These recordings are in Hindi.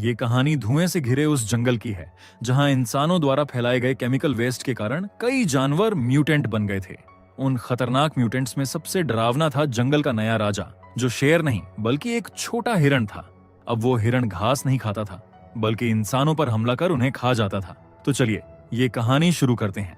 ये कहानी धुएं से घिरे उस जंगल की है जहां इंसानों द्वारा फैलाए गए केमिकल वेस्ट के कारण कई जानवर म्यूटेंट बन गए थे। उन खतरनाक म्यूटेंट्स में सबसे डरावना था जंगल का नया राजा, जो शेर नहीं बल्कि एक छोटा हिरण था। अब वो हिरण घास नहीं खाता था बल्कि इंसानों पर हमला कर उन्हें खा जाता था। तो चलिए ये कहानी शुरू करते हैं।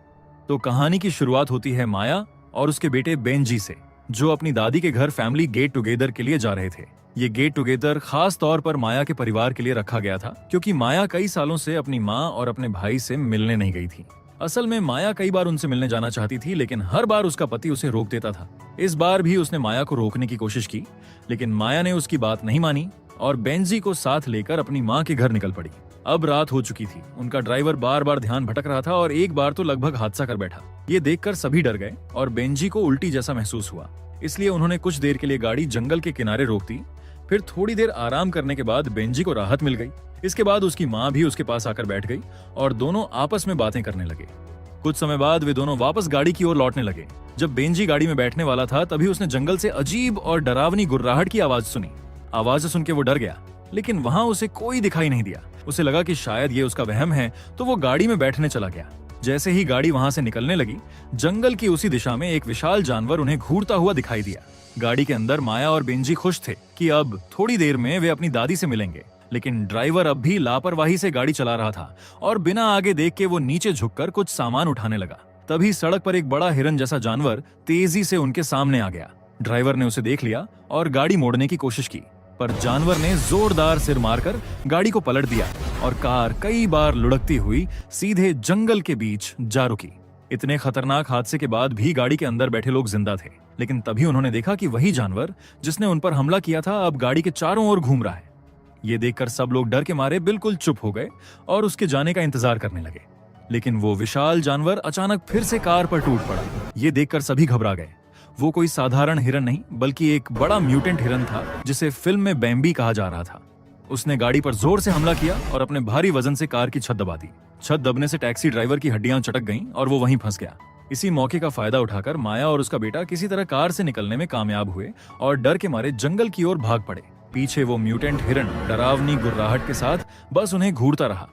तो कहानी की शुरुआत होती है माया और उसके बेटे बेंजी से, जो अपनी दादी के घर फैमिली गेट टुगेदर के लिए जा रहे थे। ये गेट टुगेदर खास तौर पर माया के परिवार के लिए रखा गया था, क्योंकि माया कई सालों से अपनी माँ और अपने भाई से मिलने नहीं गई थी। असल में माया कई बार उनसे मिलने जाना चाहती थी, लेकिन हर बार उसका पति उसे रोक देता था। इस बार भी उसने माया को रोकने की कोशिश की, लेकिन माया ने उसकी बात नहीं मानी और बेंजी को साथ लेकर अपनी माँ के घर निकल पड़ी। अब रात हो चुकी थी। उनका ड्राइवर बार बार ध्यान भटक रहा था और एक बार तो लगभग हादसा कर बैठा। ये देखकर सभी डर गए और बेंजी को उल्टी जैसा महसूस हुआ, इसलिए उन्होंने कुछ देर के लिए गाड़ी जंगल के किनारे रोक दी। फिर थोड़ी देर आराम करने के बाद बेंजी को राहत मिल गई। इसके बाद उसकी माँ भी उसके पास आकर बैठ गई और दोनों आपस में बातें करने लगे। कुछ समय बाद वे दोनों वापस गाड़ी की ओर लौटने लगे। जब बेंजी गाड़ी में बैठने वाला था, तभी उसने जंगल से अजीब और डरावनी गुर्राहट की आवाज सुनी। आवाज सुन के वो डर गया, लेकिन वहां उसे कोई दिखाई नहीं दिया। उसे लगा कि शायद ये उसका वहम है, तो वो गाड़ी में बैठने चला गया। जैसे ही गाड़ी वहां से निकलने लगी, जंगल की उसी दिशा में एक विशाल जानवर उन्हें घूरता हुआ दिखाई दिया। गाड़ी के अंदर माया और बेंजी खुश थे कि अब थोड़ी देर में वे अपनी दादी से मिलेंगे, लेकिन ड्राइवर अब भी लापरवाही से गाड़ी चला रहा था और बिना आगे देख के वो नीचे झुककर कुछ सामान उठाने लगा। तभी सड़क पर एक बड़ा हिरन जैसा जानवर तेजी से उनके सामने आ गया। ड्राइवर ने उसे देख लिया और गाड़ी मोड़ने की कोशिश की, पर जानवर ने जोरदार सिर मारकर गाड़ी को पलट दिया और कार कई बार लुढ़कती हुई सीधे जंगल के बीच जा रुकी। इतने खतरनाक हादसे के बाद भी गाड़ी के अंदर बैठे लोग जिंदा थे, लेकिन तभी उन्होंने देखा कि वही जानवर जिसने उन पर हमला किया था अब गाड़ी के चारों ओर घूम रहा है। ये देखकर सब लोग डर के मारे बिल्कुल चुप हो गए और उसके जाने का इंतजार करने लगे। लेकिन वो विशाल जानवर अचानक फिर से कार पर टूट पड़ा। ये देखकर सभी घबरा गए। वो कोई साधारण हिरन नहीं बल्कि एक बड़ा म्यूटेंट हिरन था, जिसे फिल्म में बैम्बी कहा जा रहा था। उसने गाड़ी पर जोर से हमला किया और अपने भारी वजन से कार की छत दबा दी। छत दबने से टैक्सी ड्राइवर की हड्डियां चटक गईं और वो वहीं फंस गया। इसी मौके का फायदा उठाकर माया और उसका बेटा किसी तरह कार से निकलने में कामयाब हुए और डर के मारे जंगल की ओर भाग पड़े। पीछे वो म्यूटेंट हिरन डरावनी गुर्राहट के साथ बस उन्हें घूरता रहा।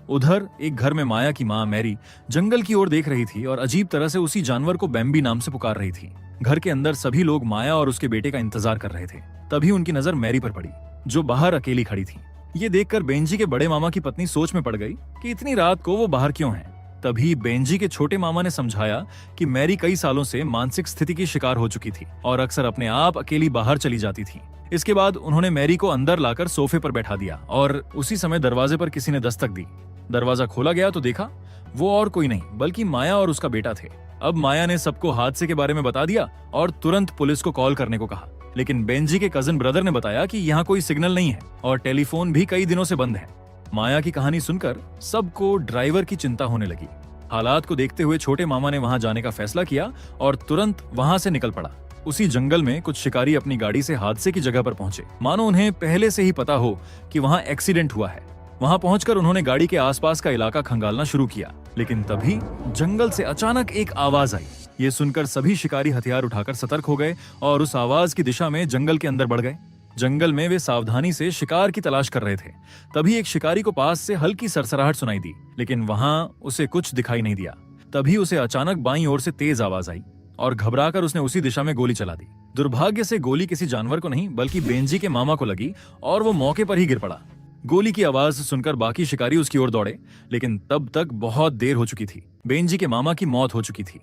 उधर एक घर में माया की माँ मैरी जंगल की ओर देख रही थी और अजीब तरह से उसी जानवर को बैम्बी नाम से पुकार रही थी। घर के अंदर सभी लोग माया और उसके बेटे का इंतजार कर रहे थे। तभी उनकी नजर मैरी पर पड़ी, जो बाहर अकेली खड़ी थी। ये देखकर बेंजी के बड़े मामा की पत्नी सोच में पड़ गई कि इतनी रात को वो बाहर क्यों है। तभी बेंजी के छोटे मामा ने समझाया कि मैरी कई सालों से मानसिक स्थिति की शिकार हो चुकी थी और अक्सर अपने आप अकेली बाहर चली जाती थी। इसके बाद उन्होंने मैरी को अंदर लाकर सोफे पर बैठा दिया और उसी समय दरवाजे पर किसी ने दस्तक दी। दरवाजा खोला गया तो देखा वो और कोई नहीं बल्कि माया और उसका बेटा थे। अब माया ने सबको हादसे के बारे में बता दिया और तुरंत पुलिस को कॉल करने को कहा, लेकिन बेंजी के कजिन ब्रदर ने बताया कि यहाँ कोई सिग्नल नहीं है और टेलीफोन भी कई दिनों से बंद है। माया की कहानी सुनकर सबको ड्राइवर की चिंता होने लगी। हालात को देखते हुए छोटे मामा ने वहां जाने का फैसला किया और तुरंत वहां से निकल पड़ा। उसी जंगल में कुछ शिकारी अपनी गाड़ी से हादसे की जगह पर पहुंचे, मानो उन्हें पहले से ही पता हो कि वहां एक्सीडेंट हुआ है। वहां पहुंचकर उन्होंने गाड़ी के आसपास का इलाका खंगालना शुरू किया, लेकिन तभी जंगल से अचानक एक आवाज आई। ये सुनकर सभी शिकारी हथियार उठाकर सतर्क हो गए और उस आवाज की दिशा में जंगल के अंदर बढ़ गए। जंगल में वे सावधानी से शिकार की तलाश कर रहे थे। तभी एक शिकारी को पास से हल्की सरसराहट सुनाई दी, लेकिन वहां उसे कुछ दिखाई नहीं दिया। तभी उसे अचानक बाईं ओर से तेज आवाज आई और घबराकर उसने उसी दिशा में गोली चला दी। दुर्भाग्य से गोली किसी जानवर को नहीं बल्कि बेंजी के मामा को लगी और वो मौके पर ही गिर पड़ा। गोली की आवाज सुनकर बाकी शिकारी उसकी ओर दौड़े, लेकिन तब तक बहुत देर हो चुकी थी। बेंजी के मामा की मौत हो चुकी थी।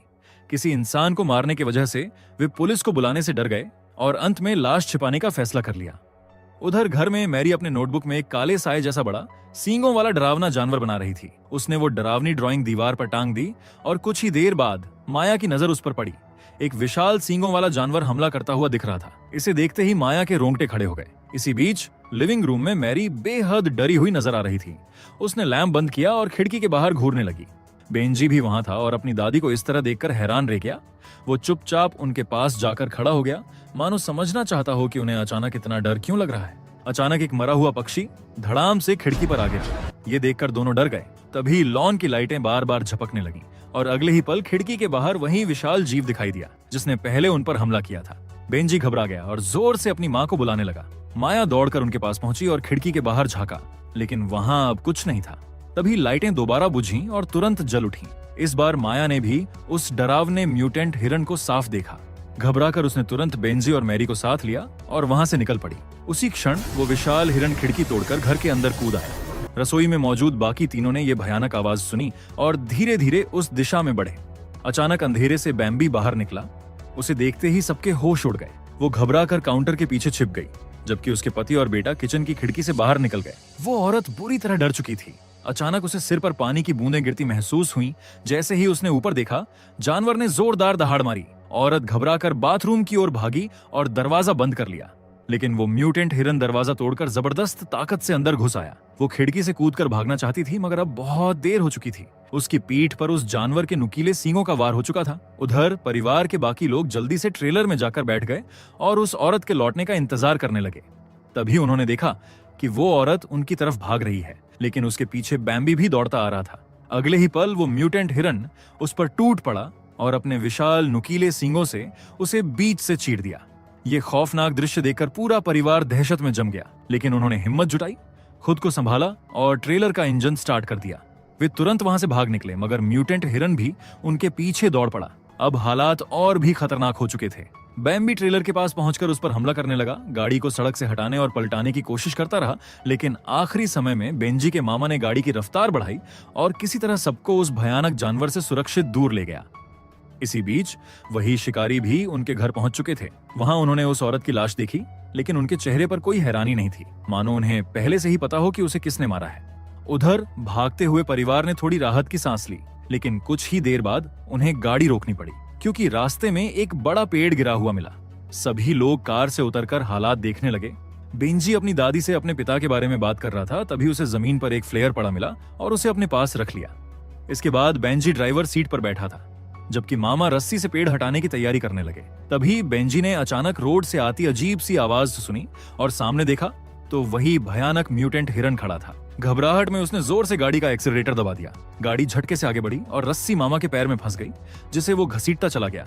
किसी इंसान को मारने की वजह से वे पुलिस को बुलाने से डर गए और अंत में लाश छिपाने का फैसला कर लिया। उधर घर में मैरी अपने नोटबुक में एक काले साए जैसा बड़ा सींगों वाला डरावना जानवर बना रही थी। उसने वो डरावनी ड्राइंग दीवार पर टांग दी और कुछ ही देर बाद माया की नजर उस पर पड़ी। एक विशाल सींगों वाला जानवर हमला करता हुआ दिख रहा था। इसे देखते ही माया के रोंगटे खड़े हो गए। इसी बीच लिविंग रूम में मैरी बेहद डरी हुई नजर आ रही थी। उसने लैंप बंद किया और खिड़की के बाहर घूरने लगी। बेंजी भी वहां था और अपनी दादी को इस तरह देखकर हैरान रह गया। वो चुपचाप उनके पास जाकर खड़ा हो गया, मानो समझना चाहता हो कि उन्हें अचानक इतना डर क्यों लग रहा है। अचानक एक मरा हुआ पक्षी धड़ाम से खिड़की पर आ गया। ये देखकर दोनों डर गए। तभी लॉन की लाइटें बार बार झपकने लगी और अगले ही पल खिड़की के बाहर वही विशाल जीव दिखाई दिया जिसने पहले उन पर हमला किया था। बेंजी घबरा गया और जोर से अपनी माँ को बुलाने लगा। माया दौड़कर उनके पास पहुंची और खिड़की के बाहर झांका, लेकिन वहां अब कुछ नहीं था। तभी लाइटें दोबारा बुझीं और तुरंत जल उठीं। इस बार माया ने भी उस डरावने म्यूटेंट हिरन को साफ देखा। घबराकर उसने तुरंत बेंजी और मैरी को साथ लिया और वहां से निकल पड़ी। उसी क्षण वो विशाल हिरन खिड़की तोड़कर घर के अंदर कूद आया। रसोई में मौजूद बाकी तीनों ने ये भयानक आवाज सुनी और धीरे धीरे उस दिशा में बढ़े। अचानक अंधेरे से बैम्बी बाहर निकला। उसे देखते ही सबके होश उड़ गए। वो घबराकर काउंटर के पीछे छिप गई, जबकि उसके पति और बेटा किचन की खिड़की से बाहर निकल गए। वो औरत बुरी तरह डर चुकी थी। अचानक उसे सिर पर पानी की बूंदें गिरती महसूस हुई। जैसे ही उसने ऊपर देखा, जानवर ने जोरदार दहाड़ मारी। औरत घबराकर बाथरूम की ओर भागी और दरवाजा बंद कर लिया, लेकिन वो म्यूटेंट हिरन दरवाजा तोड़कर जबरदस्त ताकत से अंदर घुस आया। वो खिड़की से कूदकर भागना चाहती थी, मगर अब बहुत देर हो चुकी थी। उसकी पीठ पर उस जानवर के नुकीले सींगों का वार हो चुका था। उधर परिवार के बाकी लोग जल्दी से ट्रेलर में जाकर बैठ गए और उस औरत के लौटने का इंतजार करने लगे। तभी उन्होंने देखा कि वो औरत उनकी तरफ भाग रही है, लेकिन उसके पीछे बैम्बी भी दौड़ता आ रहा था। अगले ही पल वो म्यूटेंट हिरन उस पर टूट पड़ा और अपने विशाल नुकीले सींगों से उसे बीच से चीर दिया। ये खौफनाक दृश्य देखकर पूरा परिवार दहशत में जम गया, लेकिन उन्होंने हिम्मत जुटाई, खुद को संभाला और ट्रेलर का इंजन स्टार्ट कर दिया। वे तुरंत वहां से भाग निकले, मगर म्यूटेंट हिरन भी उनके पीछे दौड़ पड़ा। अब हालात और भी खतरनाक हो चुके थे। बैम्बी ट्रेलर के पास पहुंचकर उस पर हमला करने लगा। गाड़ी को सड़क से हटाने और पलटाने की कोशिश करता रहा, लेकिन आखिरी समय में बेंजी के मामा ने गाड़ी की रफ्तार बढ़ाई और किसी तरह सबको उस भयानक जानवर से सुरक्षित दूर ले गया। इसी बीच वही शिकारी भी उनके घर पहुंच चुके थे। वहां उन्होंने उस औरत की लाश देखी, लेकिन उनके चेहरे पर कोई हैरानी नहीं थी, मानो उन्हें पहले से ही पता हो कि उसे किसने मारा है। उधर भागते हुए परिवार ने थोड़ी राहत की सांस ली, लेकिन कुछ ही देर बाद उन्हें गाड़ी रोकनी पड़ी, क्योंकि रास्ते में एक बड़ा पेड़ गिरा हुआ मिला। सभी लोग कार से उतरकर हालात देखने लगे। बेंजी अपनी दादी से अपने पिता के बारे में बात कर रहा था। तभी उसे जमीन पर एक फ्लेयर पड़ा मिला और उसे अपने पास रख लिया। इसके बाद बेंजी ड्राइवर सीट पर बैठा था, जबकि मामा रस्सी से पेड़ हटाने की तैयारी करने लगे। तभी बेंजी ने अचानक रोड से आती अजीब सी आवाज सुनी और सामने देखा तो वही भयानक म्यूटेंट हिरन खड़ा था। घबराहट में उसने जोर से गाड़ी का एक्सीलरेटर दबा दिया। गाड़ी झटके से आगे बढ़ी और रस्सी मामा के पैर में फंस गई, जिसे वो घसीटता चला गया।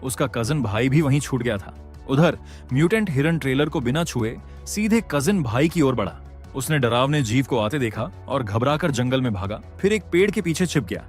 उसका कजन भाई भी वहीं छूट गया था। उधर म्यूटेंट हिरन ट्रेलर को बिना छुए सीधे कजन भाई की ओर बढ़ा। उसने डरावने जीव को आते देखा और घबराकर जंगल में भागा, फिर एक पेड़ के पीछे छिप गया।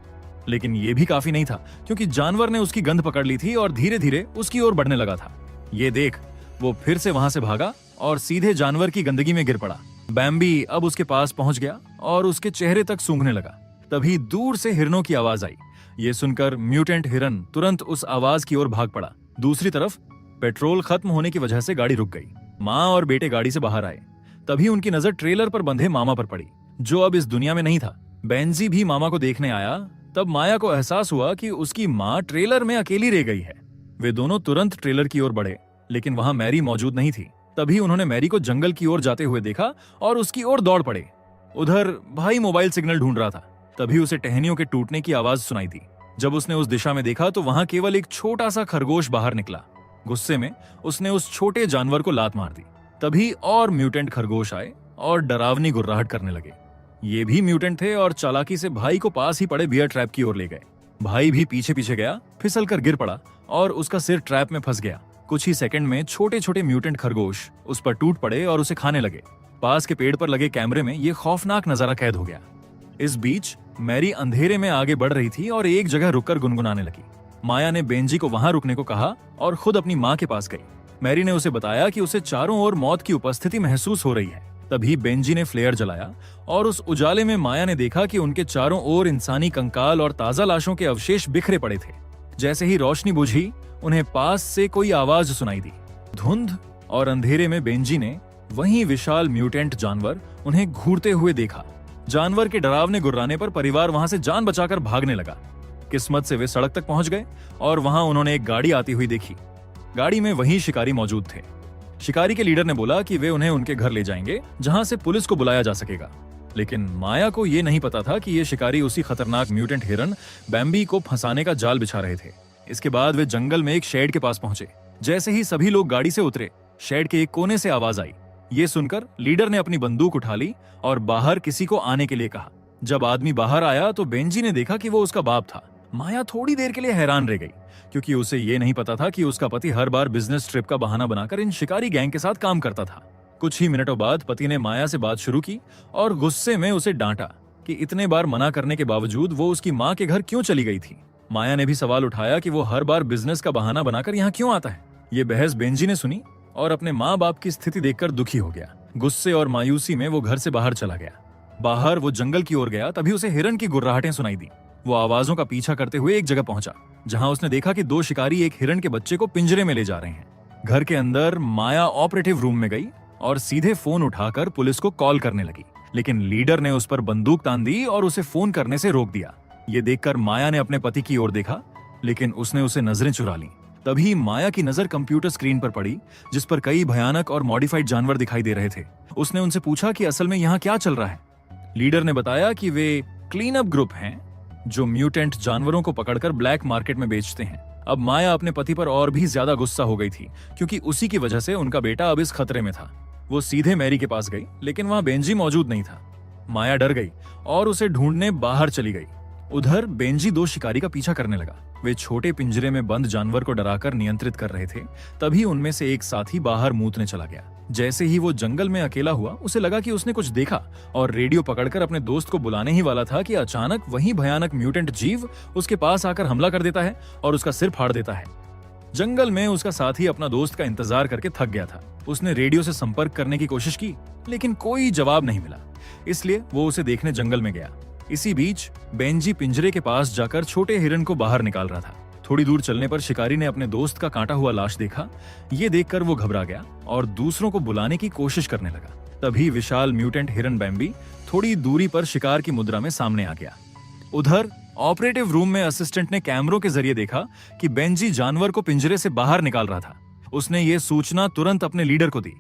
लेकिन ये भी काफी नहीं था, क्योंकि जानवर ने उसकी गंध पकड़ ली थी और धीरे धीरे उसकी ओर बढ़ने लगा था। ये देख वो फिर से वहां से भागा और सीधे जानवर की गंदगी में गिर पड़ा। बैम्बी अब उसके पास पहुंच गया और उसके चेहरे तक सूंघने लगा। तभी दूर से हिरनों की आवाज आई। ये सुनकर म्यूटेंट हिरन तुरंत उस आवाज की ओर भाग पड़ा। दूसरी तरफ पेट्रोल खत्म होने की वजह से गाड़ी रुक गई। माँ और बेटे गाड़ी से बाहर आए। तभी उनकी नजर ट्रेलर पर बंधे मामा पर पड़ी, जो अब इस दुनिया में नहीं था। बेंजी भी मामा को देखने आया। तब माया को एहसास हुआ कि उसकी माँ ट्रेलर में अकेली रह गई है। वे दोनों तुरंत ट्रेलर की ओर बढ़े, लेकिन वहां मैरी मौजूद नहीं थी। तभी उन्होंने मैरी को जंगल की ओर जाते हुए देखा और उसकी ओर दौड़ पड़े। उधर भाई मोबाइल सिग्नल ढूंढ रहा था। तभी उसे टहनियों के टूटने की आवाज सुनाई दी। जब उसने उस दिशा में देखा तो वहां केवल एक छोटा सा खरगोश बाहर निकला। गुस्से में उसने उस छोटे जानवर को लात मार दी। तभी और म्यूटेंट खरगोश आए और डरावनी गुर्राहट करने लगे। ये भी म्यूटेंट थे और चालाकी से भाई को पास ही पड़े बियर ट्रैप की ओर ले गए। भाई भी पीछे पीछे गया, फिसल कर गिर पड़ा और उसका सिर ट्रैप में फंस गया। कुछ ही सेकंड में छोटे छोटे म्यूटेंट खरगोश उस पर टूट पड़े और उसे खाने लगे। पास के पेड़ पर लगे कैमरे में ये खौफनाक नजारा कैद हो गया। इस बीच मैरी अंधेरे में आगे बढ़ रही थी और एक जगह रुककर गुनगुनाने लगी। माया ने बेंजी को वहां रुकने को कहा और खुद अपनी माँ के पास गई। मैरी ने उसे बताया कि उसे चारों ओर मौत की उपस्थिति महसूस हो रही है। तभी बेंजी ने फ्लेयर जलाया और उस उजाले में माया ने देखा कि उनके चारों ओर इंसानी कंकाल और ताजा लाशों के अवशेष बिखरे पड़े थे। जैसे ही रोशनी बुझी, उन्हें पास से कोई आवाज सुनाई दी। धुंध और अंधेरे में बेंजी ने वही विशाल म्यूटेंट जानवर उन्हें घूरते हुए देखा। जानवर के डरावने गुर्राने पर परिवार वहां से जान बचाकर भागने लगा। किस्मत से वे सड़क तक पहुंच गए और वहां उन्होंने एक गाड़ी आती हुई देखी। गाड़ी में वही शिकारी मौजूद थे। शिकारी के लीडर ने बोला कि वे उन्हें उनके घर ले जाएंगे, जहां से पुलिस को बुलाया जा सकेगा। लेकिन माया को यह नहीं पता था कि ये शिकारी उसी खतरनाक म्यूटेंट हिरन बैम्बी को फंसाने का जाल बिछा रहे थे। इसके बाद वे जंगल में एक शेड के पास पहुंचे। जैसे ही सभी लोग गाड़ी से उतरे, शेड के एक कोने से आवाज आई। ये सुनकर लीडर ने अपनी बंदूक उठा ली और बाहर किसी को आने के लिए कहा। जब आदमी बाहर आया तो बेंजी ने देखा कि वो उसका बाप था। माया थोड़ी देर के लिए हैरान रह गई, क्योंकि उसे ये नहीं पता था कि उसका पति हर बार बिजनेस ट्रिप का बहाना बनाकर इन शिकारी गैंग के साथ काम करता था। कुछ ही मिनटों बाद पति ने माया से बात शुरू की और गुस्से में उसे डांटा कि इतने बार मना करने के बावजूद वो उसकी माँ के घर क्यों चली गई थी। माया ने भी सवाल उठाया कि वो हर बार बिजनेस का बहाना बनाकर यहाँ क्यों आता है। ये बहस बेंजी ने सुनी और अपने माँ बाप की स्थिति देखकर दुखी हो गया। गुस्से और मायूसी में वो घर से बाहर चला गया। बाहर वो जंगल की ओर गया, तभी उसे हिरन की गुर्राहटें सुनाई दी। वो आवाजों का पीछा करते हुए एक जगह पहुंचा जहां उसने देखा कि दो शिकारी एक हिरन के बच्चे को पिंजरे में ले जा रहे हैं। घर के अंदर माया ऑपरेटिव रूम में गई और सीधे फोन उठाकर पुलिस को कॉल करने लगी, लेकिन लीडर ने उस पर बंदूक तान दी और उसे फोन करने से रोक दिया। ये देखकर माया ने अपने पति की ओर देखा, लेकिन उसने उसे नजरें चुरा ली। तभी माया की नजर कंप्यूटर स्क्रीन पर पड़ी जिस पर कई भयानक और मॉडिफाइड जानवर दिखाई दे रहे थे। उसने उनसे पूछा कि असल में यहाँ क्या चल रहा है। लीडर ने बताया कि वे क्लीन अप ग्रुप हैं जो म्यूटेंट जानवरों को पकड़कर ब्लैक मार्केट में बेचते हैं। अब माया अपने पति पर और भी ज्यादा गुस्सा हो गई थी, क्योंकि उसी की वजह से उनका बेटा अब इस खतरे में था। वो सीधे मैरी के पास गई, लेकिन वहां बेंजी मौजूद नहीं था। माया डर गई और उसे ढूंढने बाहर चली गई। उधर बेंजी दो शिकारी का पीछा करने लगा। वे छोटे पिंजरे में बंद जानवर को डराकर नियंत्रित कर रहे थे। तभी उनमें से एक साथी बाहर मूतने चला गया। जैसे ही वो जंगल में अकेला हुआ, उसे लगा कि उसने कुछ देखा और रेडियो पकड़कर अपने दोस्त को बुलाने ही वाला था कि अचानक वही भयानक म्यूटेंट जीव उसके पास आकर हमला कर देता है और उसका सिर फाड़ देता है। जंगल में उसका साथी अपना दोस्त का इंतजार करके थक गया था। उसने रेडियो से संपर्क करने की कोशिश की, लेकिन कोई जवाब नहीं मिला, इसलिए वो उसे देखने जंगल में गया। इसी बीच बेंजी पिंजरे के पास जाकर छोटे हिरन को बाहर निकाल रहा था। थोड़ी दूर चलने पर शिकारी ने अपने दोस्त का काटा हुआ लाश देखा। ये देखकर वो घबरा गया और दूसरों को बुलाने की कोशिश करने लगा। तभी विशाल म्यूटेंट हिरन बैम्बी थोड़ी दूरी पर शिकार की मुद्रा में सामने आ गया। उधर ऑपरेटिव रूम में असिस्टेंट ने कैमरों के जरिए देखा कि बेंजी जानवर को पिंजरे से बाहर निकाल रहा था। उसने ये सूचना तुरंत अपने लीडर को दी।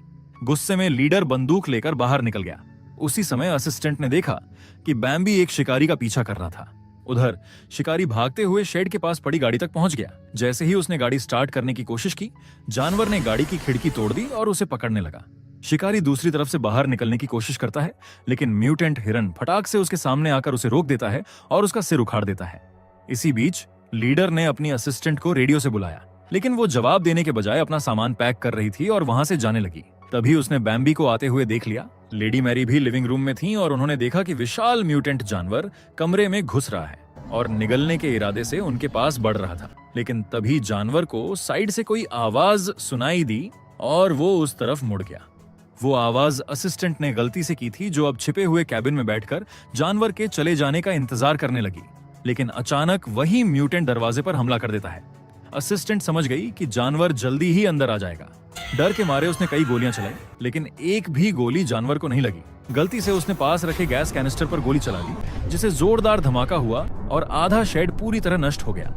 गुस्से में लीडर बंदूक लेकर बाहर निकल गया। उसी समय असिस्टेंट ने देखा कि बैम्बी एक शिकारी का पीछा कर रहा था। उधर शिकारी भागते हुए शेड के पास पड़ी गाड़ी तक पहुंच गया। जैसे ही उसने गाड़ी स्टार्ट करने की कोशिश की, जानवर ने गाड़ी की खिड़की तोड़ दी और उसे पकड़ने लगा। शिकारी दूसरी तरफ से बाहर निकलने की कोशिश करता है, लेकिन म्यूटेंट हिरन फटाक से उसके सामने आकर उसे रोक देता है और उसका सिर उखाड़ देता है। इसी बीच लीडर ने अपनी असिस्टेंट को रेडियो से बुलाया, लेकिन वो जवाब देने के बजाय अपना सामान पैक कर रही थी और वहां से जाने लगी। तभी उसने बैम्बी को आते हुए देख लिया। लेडी मैरी भी लिविंग रूम में थी और उन्होंने देखा कि विशाल म्यूटेंट जानवर कमरे में घुस रहा है और निगलने के इरादे से उनके पास बढ़ रहा था। लेकिन तभी जानवर को साइड से कोई आवाज सुनाई दी और वो उस तरफ मुड़ गया। वो आवाज असिस्टेंट ने गलती से की थी, जो अब छिपे हुए कैबिन में बैठकर जानवर के चले जाने का इंतजार करने लगी। लेकिन अचानक वही म्यूटेंट दरवाजे पर हमला कर देता है। असिस्टेंट समझ गई कि जानवर जल्दी ही अंदर आ जाएगा। डर के मारे उसने कई गोलियां चलाई, लेकिन एक भी गोली जानवर को नहीं लगी। गलती से उसने पास रखे गैस कैनिस्टर पर गोली चला ली, जिससे जोरदार धमाका हुआ और आधा शेड पूरी तरह नष्ट हो गया।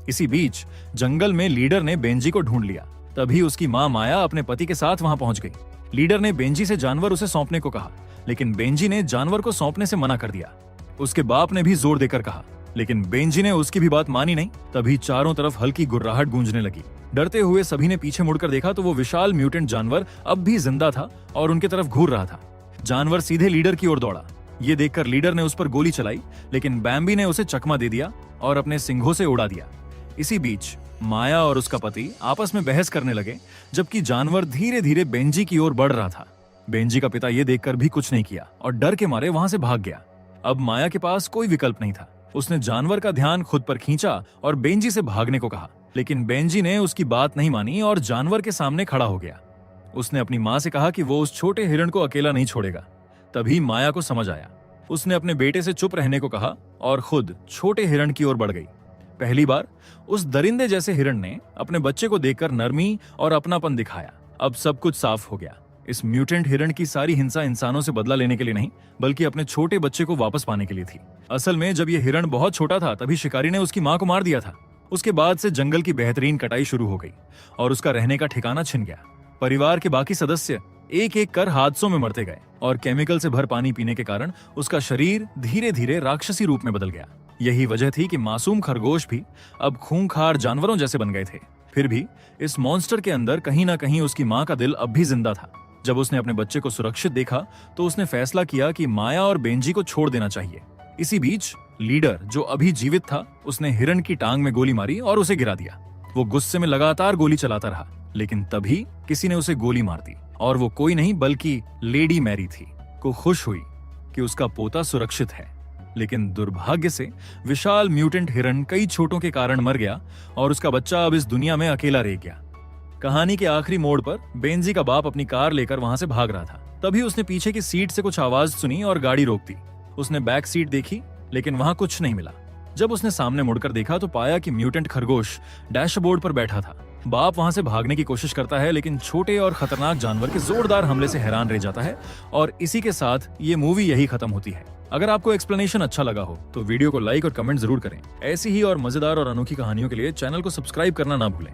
इसी बीच जंगल में लीडर ने बेंजी को ढूंढ लिया। तभी उसकी माँ माया अपने पति के साथ वहां पहुंच गई। लीडर ने बेंजी से जानवर उसे सौंपने को कहा, लेकिन बेंजी ने जानवर को सौंपने से मना कर दिया। उसके बाप ने भी जोर देकर कहा, लेकिन बेंजी ने उसकी भी बात मानी नहीं। तभी चारों तरफ हल्की गुर्राहट गूंजने लगी। डरते हुए सभी ने पीछे मुड़कर देखा तो वो विशाल म्यूटेंट जानवर अब भी जिंदा था और उनकी तरफ घूर रहा था। जानवर सीधे लीडर की ओर दौड़ा। ये देखकर लीडर ने उस पर गोली चलाई, लेकिन बैम्बी ने उसे चकमा दे दिया और अपने सिंघों से उड़ा दिया। इसी बीच माया और उसका पति आपस में बहस करने लगे, जबकि जानवर धीरे धीरे बेंजी की ओर बढ़ रहा था। बेंजी का पिता ये देखकर भी कुछ नहीं किया और डर के मारे वहां से भाग गया। अब माया के पास कोई विकल्प नहीं था। उसने जानवर का ध्यान खुद पर खींचा और बेंजी से भागने को कहा, लेकिन बेंजी ने उसकी बात नहीं मानी और जानवर के सामने खड़ा हो गया। उसने अपनी माँ से कहा कि वो उस छोटे हिरण को अकेला नहीं छोड़ेगा। तभी माया को समझ आया। उसने अपने बेटे से चुप रहने को कहा और खुद छोटे हिरण की ओर बढ़ गई। पहली बार उस दरिंदे जैसे हिरण ने अपने बच्चे को देखकर नरमी और अपनापन दिखाया। अब सब कुछ साफ हो गया। इस म्यूटेंट हिरण की सारी हिंसा इंसानों से बदला लेने के लिए नहीं, बल्कि अपने छोटे बच्चे को वापस पाने के लिए थी। असल में जब यह हिरण बहुत छोटा था, तभी शिकारी ने उसकी मां को मार दिया था। उसके बाद से जंगल की बेहतरीन कटाई शुरू हो गई और उसका रहने का ठिकाना छिन गया। परिवार के बाकी सदस्य एक एक कर हादसों में मरते गए और केमिकल से भर पानी पीने के कारण उसका शरीर धीरे धीरे राक्षसी रूप में बदल गया। यही वजह थी कि मासूम खरगोश भी अब खूंखार जानवरों जैसे बन गए थे। फिर भी इस मॉन्स्टर के अंदर कहीं ना कहीं उसकी मां का दिल अब भी जिंदा था। जब उसने अपने बच्चे को सुरक्षित देखा तो उसने फैसला किया कि माया और बेंजी को छोड़ देना चाहिए। इसी बीच लीडर, जो अभी जीवित था, उसने हिरण की टांग में गोली मारी और उसे गिरा दिया। वो गुस्से में लगातार गोली चलाता रहा, लेकिन तभी किसी ने उसे गोली मार दी और वो कोई नहीं बल्कि लेडी मैरी थी। को खुश हुई कि उसका पोता सुरक्षित है, लेकिन दुर्भाग्य से विशाल म्यूटेंट हिरन कई चोटों के कारण मर गया और उसका बच्चा अब इस दुनिया में अकेला रह गया। कहानी के आखिरी मोड़ पर बेंजी का बाप अपनी कार लेकर वहां से भाग रहा था। तभी उसने पीछे की सीट से कुछ आवाज सुनी और गाड़ी रोक दी। उसने बैक सीट देखी, लेकिन वहां कुछ नहीं मिला। जब उसने सामने मुड़कर देखा तो पाया कि म्यूटेंट खरगोश डैशबोर्ड पर बैठा था। बाप वहां से भागने की कोशिश करता है, लेकिन छोटे और खतरनाक जानवर के जोरदार हमले से हैरान रह जाता है और इसी के साथ ये मूवी यही खत्म होती है। अगर आपको एक्सप्लेनेशन अच्छा लगा हो तो वीडियो को लाइक और कमेंट जरूर करें। ऐसी ही और मजेदार और अनोखी कहानियों के लिए चैनल को सब्सक्राइब करना ना भूलें।